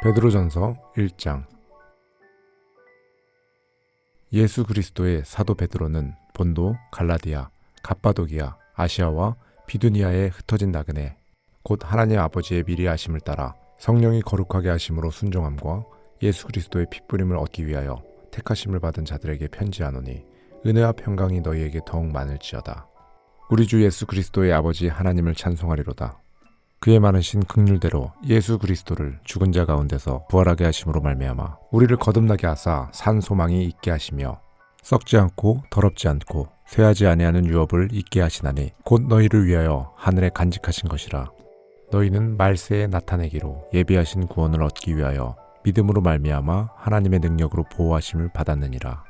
베드로전서 1장. 예수 그리스도의 사도 베드로는 본도, 갈라디아, 갑바도기아, 아시아와 비두니아에 흩어진 나그네 곧 하나님 아버지의 미리 하심을 따라 성령이 거룩하게 하심으로 순종함과 예수 그리스도의 핏부림을 얻기 위하여 택하심을 받은 자들에게 편지하노니 은혜와 평강이 너희에게 더욱 많을지어다. 우리 주 예수 그리스도의 아버지 하나님을 찬송하리로다. 그의 많으신 긍휼대로 예수 그리스도를 죽은 자 가운데서 부활하게 하심으로 말미암아 우리를 거듭나게 하사 산 소망이 있게 하시며 썩지 않고 더럽지 않고 쇠하지 아니하는 유업을 있게 하시나니 곧 너희를 위하여 하늘에 간직하신 것이라. 너희는 말세에 나타내기로 예비하신 구원을 얻기 위하여 믿음으로 말미암아 하나님의 능력으로 보호하심을 받았느니라.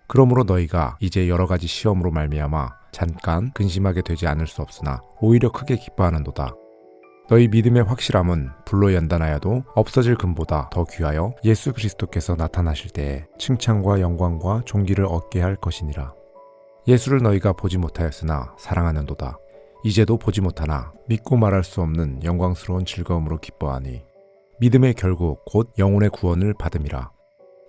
그러므로 너희가 이제 여러 가지 시험으로 말미암아 잠깐 근심하게 되지 않을 수 없으나 오히려 크게 기뻐하는도다. 너희 믿음의 확실함은 불로 연단하여도 없어질 금보다 더 귀하여 예수 그리스도께서 나타나실 때에 칭찬과 영광과 존귀를 얻게 할 것이니라. 예수를 너희가 보지 못하였으나 사랑하는도다. 이제도 보지 못하나 믿고 말할 수 없는 영광스러운 즐거움으로 기뻐하니 믿음의 결국 곧 영혼의 구원을 받음이라.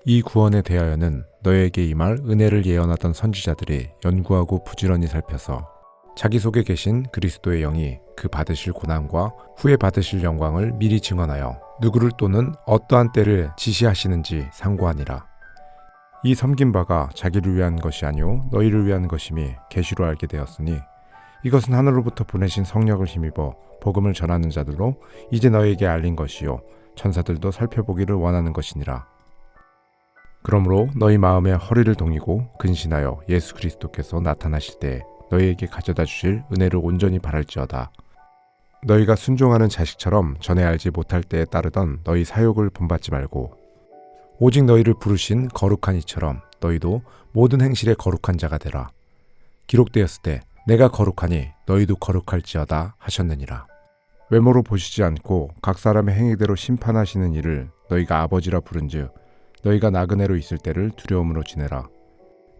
이 구원에 대하여는 너희에게 임할 은혜를 예언하던 선지자들이 연구하고 부지런히 살펴서 자기 속에 계신 그리스도의 영이 그 받으실 고난과 후에 받으실 영광을 미리 증언하여 누구를 또는 어떠한 때를 지시하시는지 상고하니라. 이 섬긴 바가 자기를 위한 것이 아니오 너희를 위한 것임이 계시로 알게 되었으니 이것은 하늘로부터 보내신 성령을 힘입어 복음을 전하는 자들로 이제 너희에게 알린 것이요 천사들도 살펴보기를 원하는 것이니라. 그러므로 너희 마음에 허리를 동이고 근신하여 예수 그리스도께서 나타나실 때 너희에게 가져다 주실 은혜를 온전히 바랄지어다. 너희가 순종하는 자식처럼 전에 알지 못할 때에 따르던 너희 사욕을 본받지 말고 오직 너희를 부르신 거룩한 이처럼 너희도 모든 행실에 거룩한 자가 되라. 기록되었을 때 내가 거룩하니 너희도 거룩할지어다 하셨느니라. 외모로 보시지 않고 각 사람의 행위대로 심판하시는 이를 너희가 아버지라 부른즉 너희가 나그네로 있을 때를 두려움으로 지내라.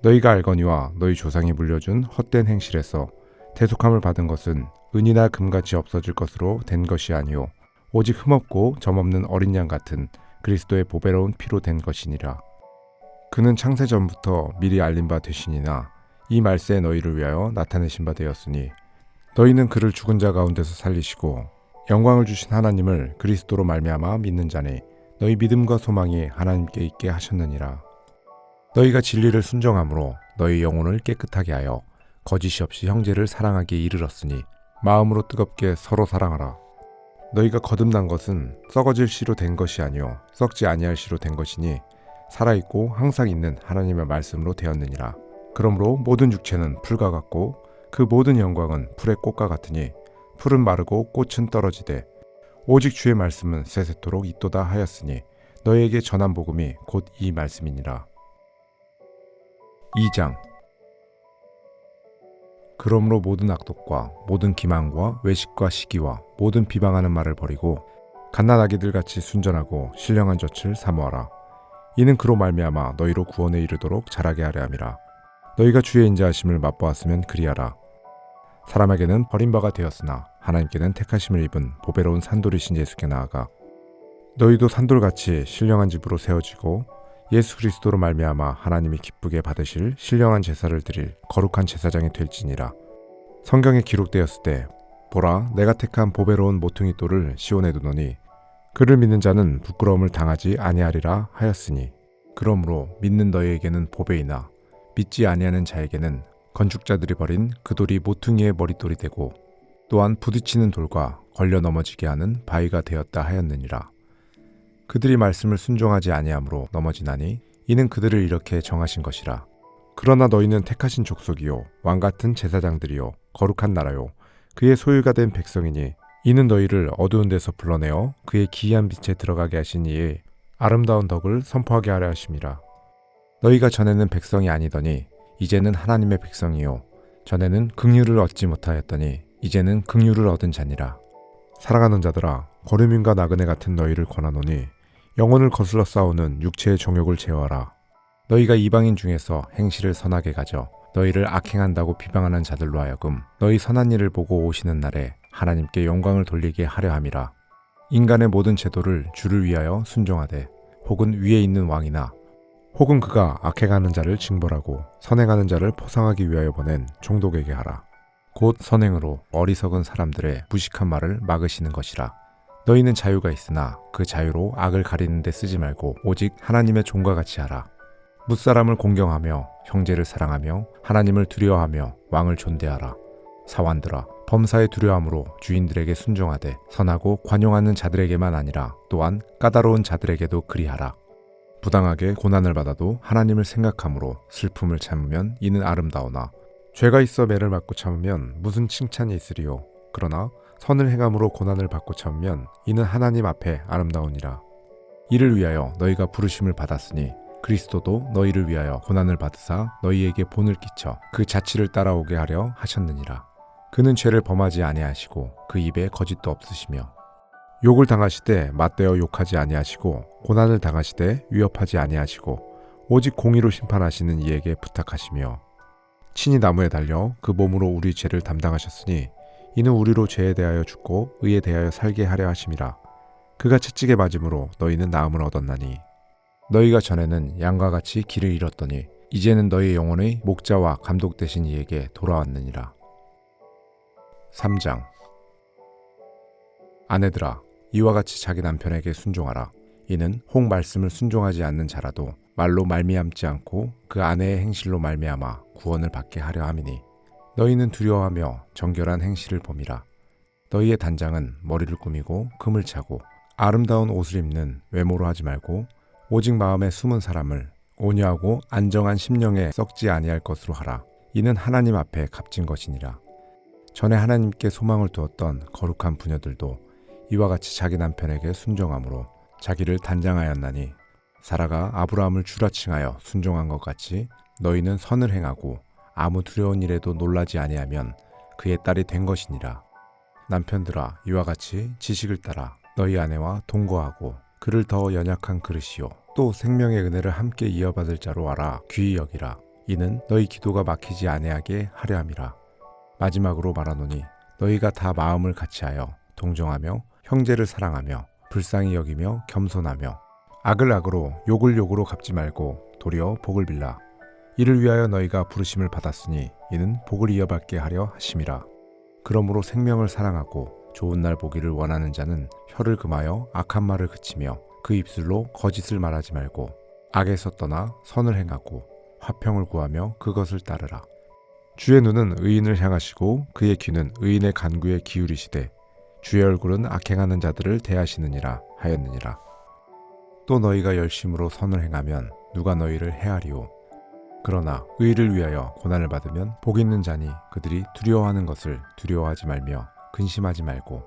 너희가 알거니와 너희 조상이 물려준 헛된 행실에서 대속함을 받은 것은 은이나 금같이 없어질 것으로 된 것이 아니오 오직 흠없고 점없는 어린 양 같은 그리스도의 보배로운 피로 된 것이니라. 그는 창세 전부터 미리 알린 바 되시니나 이 말세에 너희를 위하여 나타내신 바 되었으니 너희는 그를 죽은 자 가운데서 살리시고 영광을 주신 하나님을 그리스도로 말미암아 믿는 자니 너희 믿음과 소망이 하나님께 있게 하셨느니라. 너희가 진리를 순종함으로 너희 영혼을 깨끗하게 하여 거짓이 없이 형제를 사랑하기에 이르렀으니 마음으로 뜨겁게 서로 사랑하라. 너희가 거듭난 것은 썩어질 씨로 된 것이 아니요 썩지 아니할 씨로 된 것이니 살아있고 항상 있는 하나님의 말씀으로 되었느니라. 그러므로 모든 육체는 풀과 같고 그 모든 영광은 풀의 꽃과 같으니 풀은 마르고 꽃은 떨어지되 오직 주의 말씀은 세세토록 있도다 하였으니 너희에게 전한 복음이 곧 이 말씀이니라. 2장. 그러므로 모든 악독과 모든 기망과 외식과 시기와 모든 비방하는 말을 버리고 갓난아기들 같이 순전하고 신령한 젖을 사모하라. 이는 그로 말미암아 너희로 구원에 이르도록 자라게 하려 함이라. 너희가 주의 인자하심을 맛보았으면 그리하라. 사람에게는 버림바가 되었으나 하나님께는 택하심을 입은 보배로운 산돌이신 예수께 나아가 너희도 산돌같이 신령한 집으로 세워지고 예수 그리스도로 말미암아 하나님이 기쁘게 받으실 신령한 제사를 드릴 거룩한 제사장이 될지니라. 성경에 기록되었을 때 보라 내가 택한 보배로운 모퉁이 돌을 시온에 두노니 그를 믿는 자는 부끄러움을 당하지 아니하리라 하였으니 그러므로 믿는 너희에게는 보배이나 믿지 아니하는 자에게는 건축자들이 버린 그 돌이 모퉁이의 머릿돌이 되고 또한 부딪히는 돌과 걸려 넘어지게 하는 바위가 되었다 하였느니라. 그들이 말씀을 순종하지 아니함으로 넘어지나니 이는 그들을 이렇게 정하신 것이라. 그러나 너희는 택하신 족속이요 왕같은 제사장들이요 거룩한 나라요 그의 소유가 된 백성이니 이는 너희를 어두운 데서 불러내어 그의 기이한 빛에 들어가게 하신 이의 아름다운 덕을 선포하게 하려 하심이라. 너희가 전에는 백성이 아니더니 이제는 하나님의 백성이요 전에는 긍휼을 얻지 못하였더니 이제는 긍휼을 얻은 자니라. 사랑하는 자들아 거류민과 나그네 같은 너희를 권하노니 영혼을 거슬러 싸우는 육체의 정욕을 제어하라. 너희가 이방인 중에서 행실을 선하게 가져 너희를 악행한다고 비방하는 자들로 하여금 너희 선한 일을 보고 오시는 날에 하나님께 영광을 돌리게 하려 함이라. 인간의 모든 제도를 주를 위하여 순종하되 혹은 위에 있는 왕이나 혹은 그가 악행하는 자를 징벌하고 선행하는 자를 포상하기 위하여 보낸 종독에게 하라. 곧 선행으로 어리석은 사람들의 무식한 말을 막으시는 것이라. 너희는 자유가 있으나 그 자유로 악을 가리는 데 쓰지 말고 오직 하나님의 종과 같이 하라. 뭇사람을 공경하며 형제를 사랑하며 하나님을 두려워하며 왕을 존대하라. 사환들아, 범사에 두려움으로 주인들에게 순종하되 선하고 관용하는 자들에게만 아니라 또한 까다로운 자들에게도 그리하라. 부당하게 고난을 받아도 하나님을 생각함으로 슬픔을 참으면 이는 아름다우나 죄가 있어 매를 맞고 참으면 무슨 칭찬이 있으리요. 그러나 선을 행함으로 고난을 받고 참으면 이는 하나님 앞에 아름다우니라. 이를 위하여 너희가 부르심을 받았으니 그리스도도 너희를 위하여 고난을 받으사 너희에게 본을 끼쳐 그 자치를 따라오게 하려 하셨느니라. 그는 죄를 범하지 아니하시고 그 입에 거짓도 없으시며 욕을 당하시되 맞대어 욕하지 아니하시고 고난을 당하시되 위협하지 아니하시고 오직 공의로 심판하시는 이에게 부탁하시며 친히 나무에 달려 그 몸으로 우리 죄를 담당하셨으니 이는 우리로 죄에 대하여 죽고 의에 대하여 살게 하려 하심이라. 그가 채찍에 맞음으로 너희는 나음을 얻었나니 너희가 전에는 양과 같이 길을 잃었더니 이제는 너희 영혼의 목자와 감독 되신 이에게 돌아왔느니라. 3장. 아내들아, 이와 같이 자기 남편에게 순종하라. 이는 혹 말씀을 순종하지 않는 자라도 말로 말미암지 않고 그 아내의 행실로 말미암아 구원을 받게 하려 함이니 너희는 두려워하며 정결한 행실을 범이라. 너희의 단장은 머리를 꾸미고 금을 차고 아름다운 옷을 입는 외모로 하지 말고 오직 마음에 숨은 사람을 온유하고 안정한 심령에 썩지 아니할 것으로 하라. 이는 하나님 앞에 값진 것이니라. 전에 하나님께 소망을 두었던 거룩한 부녀들도 이와 같이 자기 남편에게 순종함으로 자기를 단장하였나니 사라가 아브라함을 주라 칭하여 순종한 것 같이 너희는 선을 행하고 아무 두려운 일에도 놀라지 아니하면 그의 딸이 된 것이니라. 남편들아, 이와 같이 지식을 따라 너희 아내와 동거하고 그를 더 연약한 그릇이요 또 생명의 은혜를 함께 이어받을 자로 알아 귀히 여기라. 이는 너희 기도가 막히지 아니하게 하려 함이라. 마지막으로 말하노니 너희가 다 마음을 같이하여 동정하며 형제를 사랑하며 불쌍히 여기며 겸손하며 악을 악으로 욕을 욕으로 갚지 말고 도리어 복을 빌라. 이를 위하여 너희가 부르심을 받았으니 이는 복을 이어받게 하려 하심이라. 그러므로 생명을 사랑하고 좋은 날 보기를 원하는 자는 혀를 금하여 악한 말을 그치며 그 입술로 거짓을 말하지 말고 악에서 떠나 선을 행하고 화평을 구하며 그것을 따르라. 주의 눈은 의인을 향하시고 그의 귀는 의인의 간구에 기울이시되 주의 얼굴은 악행하는 자들을 대하시느니라 하였느니라. 또 너희가 열심으로 선을 행하면 누가 너희를 해하리오. 그러나 의를 위하여 고난을 받으면 복 있는 자니 그들이 두려워하는 것을 두려워하지 말며 근심하지 말고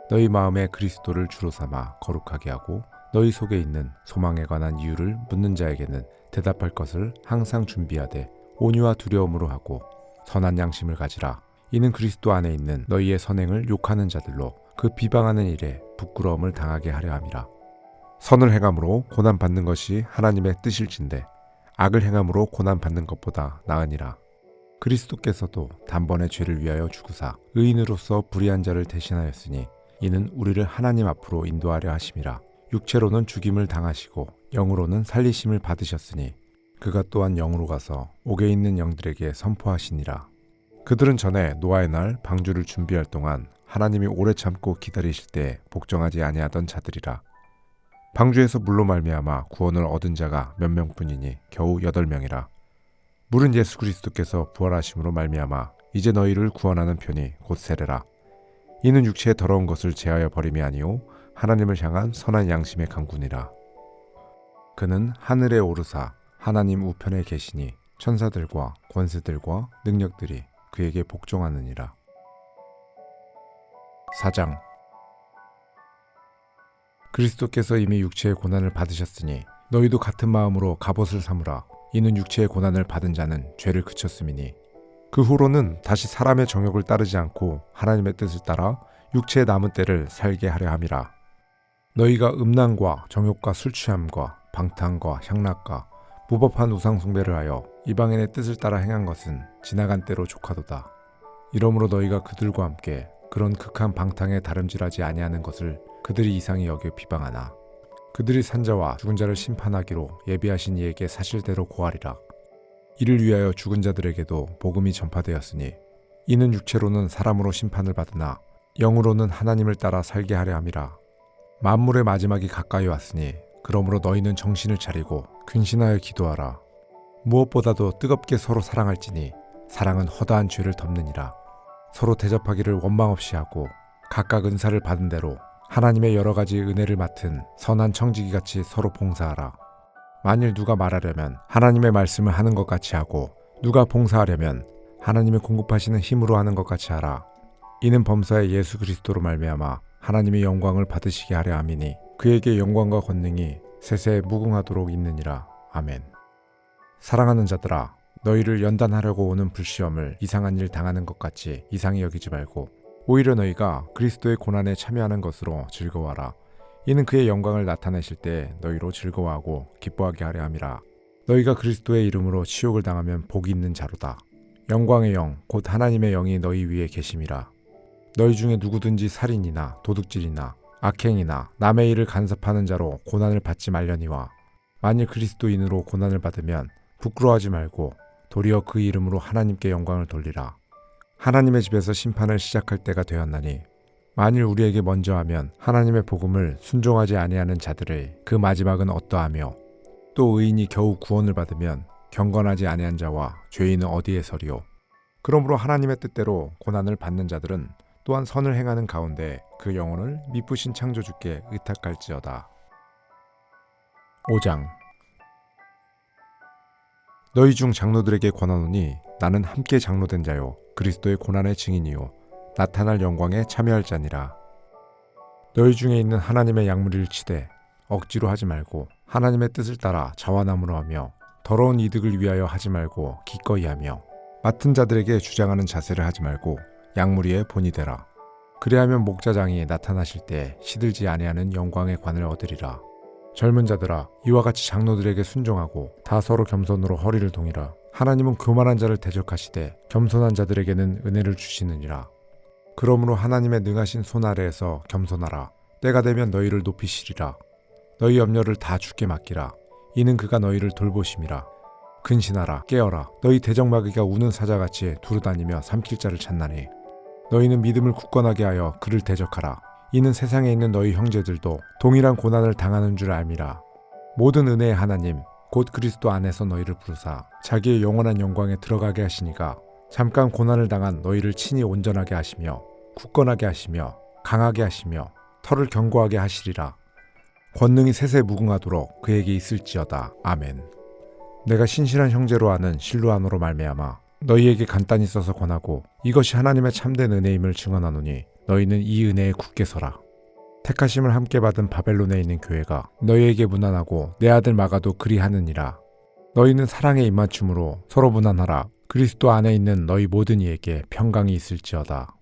너희 마음에 그리스도를 주로 삼아 거룩하게 하고 너희 속에 있는 소망에 관한 이유를 묻는 자에게는 대답할 것을 항상 준비하되 온유와 두려움으로 하고 선한 양심을 가지라. 이는 그리스도 안에 있는 너희의 선행을 욕하는 자들로 그 비방하는 일에 부끄러움을 당하게 하려 함이라. 선을 행함으로 고난받는 것이 하나님의 뜻일진데 악을 행함으로 고난받는 것보다 나으니라. 그리스도께서도 단번에 죄를 위하여 죽으사 의인으로서 불의한 자를 대신하였으니 이는 우리를 하나님 앞으로 인도하려 하심이라. 육체로는 죽임을 당하시고 영으로는 살리심을 받으셨으니 그가 또한 영으로 가서 옥에 있는 영들에게 선포하시니라. 그들은 전에 노아의 날 방주를 준비할 동안 하나님이 오래 참고 기다리실 때 복종하지 아니하던 자들이라. 방주에서 물로 말미암아 구원을 얻은 자가 몇 명뿐이니 겨우 8명이라. 물은 예수 그리스도께서 부활하심으로 말미암아 이제 너희를 구원하는 편이 곧 세례라. 이는 육체의 더러운 것을 제하여 버림이 아니오 하나님을 향한 선한 양심의 강군이라. 그는 하늘에 오르사 하나님 우편에 계시니 천사들과 권세들과 능력들이 그에게 복종하느니라. 4장. 그리스도께서 이미 육체의 고난을 받으셨으니 너희도 같은 마음으로 갑옷을 삼으라. 이는 육체의 고난을 받은 자는 죄를 그쳤음이니 그 후로는 다시 사람의 정욕을 따르지 않고 하나님의 뜻을 따라 육체의 남은 때를 살게 하려 함이라. 너희가 음란과 정욕과 술 취함과 방탕과 향락과 무법한 우상 숭배를 하여 이방인의 뜻을 따라 행한 것은 지나간 때로 족하도다. 이러므로 너희가 그들과 함께 그런 극한 방탕에 다름질하지 아니하는 것을 그들이 이상히 여겨 비방하나 그들이 산자와 죽은 자를 심판하기로 예비하신 이에게 사실대로 고하리라. 이를 위하여 죽은 자들에게도 복음이 전파되었으니 이는 육체로는 사람으로 심판을 받으나 영으로는 하나님을 따라 살게 하려 함이라. 만물의 마지막이 가까이 왔으니 그러므로 너희는 정신을 차리고 근신하여 기도하라. 무엇보다도 뜨겁게 서로 사랑할지니 사랑은 허다한 죄를 덮느니라. 서로 대접하기를 원망 없이 하고 각각 은사를 받은 대로 하나님의 여러 가지 은혜를 맡은 선한 청지기같이 서로 봉사하라. 만일 누가 말하려면 하나님의 말씀을 하는 것 같이 하고 누가 봉사하려면 하나님의 공급하시는 힘으로 하는 것 같이 하라. 이는 범사의 예수 그리스도로 말미암아 하나님의 영광을 받으시게 하려 함이니 그에게 영광과 권능이 세세 무궁하도록 있느니라. 아멘. 사랑하는 자들아, 너희를 연단하려고 오는 불시험을 이상한 일 당하는 것 같이 이상히 여기지 말고 오히려 너희가 그리스도의 고난에 참여하는 것으로 즐거워하라. 이는 그의 영광을 나타내실 때 너희로 즐거워하고 기뻐하게 하려 함이라. 너희가 그리스도의 이름으로 치욕을 당하면 복이 있는 자로다. 영광의 영 곧 하나님의 영이 너희 위에 계심이라. 너희 중에 누구든지 살인이나 도둑질이나 악행이나 남의 일을 간섭하는 자로 고난을 받지 말려니와 만일 그리스도인으로 고난을 받으면 부끄러워하지 말고 도리어 그 이름으로 하나님께 영광을 돌리라. 하나님의 집에서 심판을 시작할 때가 되었나니 만일 우리에게 먼저 하면 하나님의 복음을 순종하지 아니하는 자들의 그 마지막은 어떠하며 또 의인이 겨우 구원을 받으면 경건하지 아니한 자와 죄인은 어디에 서리요. 그러므로 하나님의 뜻대로 고난을 받는 자들은 또한 선을 행하는 가운데 그 영혼을 미쁘신 창조주께 의탁할지어다. 5장. 너희 중 장로들에게 권하노니 나는 함께 장로된 자요 그리스도의 고난의 증인이요 나타날 영광에 참여할 자니라. 너희 중에 있는 하나님의 약물을 치되 억지로 하지 말고 하나님의 뜻을 따라 자화나무로 하며 더러운 이득을 위하여 하지 말고 기꺼이 하며 맡은 자들에게 주장하는 자세를 하지 말고 약물이의 본이 되라. 그리하면 목자장이 나타나실 때 시들지 아니하는 영광의 관을 얻으리라. 젊은 자들아, 이와 같이 장로들에게 순종하고 다 서로 겸손으로 허리를 동이라. 하나님은 교만한 자를 대적하시되 겸손한 자들에게는 은혜를 주시느니라. 그러므로 하나님의 능하신 손 아래에서 겸손하라. 때가 되면 너희를 높이시리라. 너희 염려를 다 주께 맡기라. 이는 그가 너희를 돌보심이라. 근신하라. 깨어라. 너희 대적마귀가 우는 사자같이 두루다니며 삼킬 자를 찾나니 너희는 믿음을 굳건하게 하여 그를 대적하라. 이는 세상에 있는 너희 형제들도 동일한 고난을 당하는 줄 알미라. 모든 은혜의 하나님 곧 그리스도 안에서 너희를 부르사 자기의 영원한 영광에 들어가게 하시니가 잠깐 고난을 당한 너희를 친히 온전하게 하시며 굳건하게 하시며 강하게 하시며 털을 견고하게 하시리라. 권능이 세세 무궁하도록 그에게 있을지어다. 아멘. 내가 신실한 형제로 아는 실루아노로 말미암아 너희에게 간단히 써서 권하고 이것이 하나님의 참된 은혜임을 증언하노니 너희는 이 은혜에 굳게 서라. 택하심을 함께 받은 바벨론에 있는 교회가 너희에게 무난하고 내 아들 마가도 그리하느니라. 너희는 사랑의 입맞춤으로 서로 무난하라. 그리스도 안에 있는 너희 모든 이에게 평강이 있을지어다.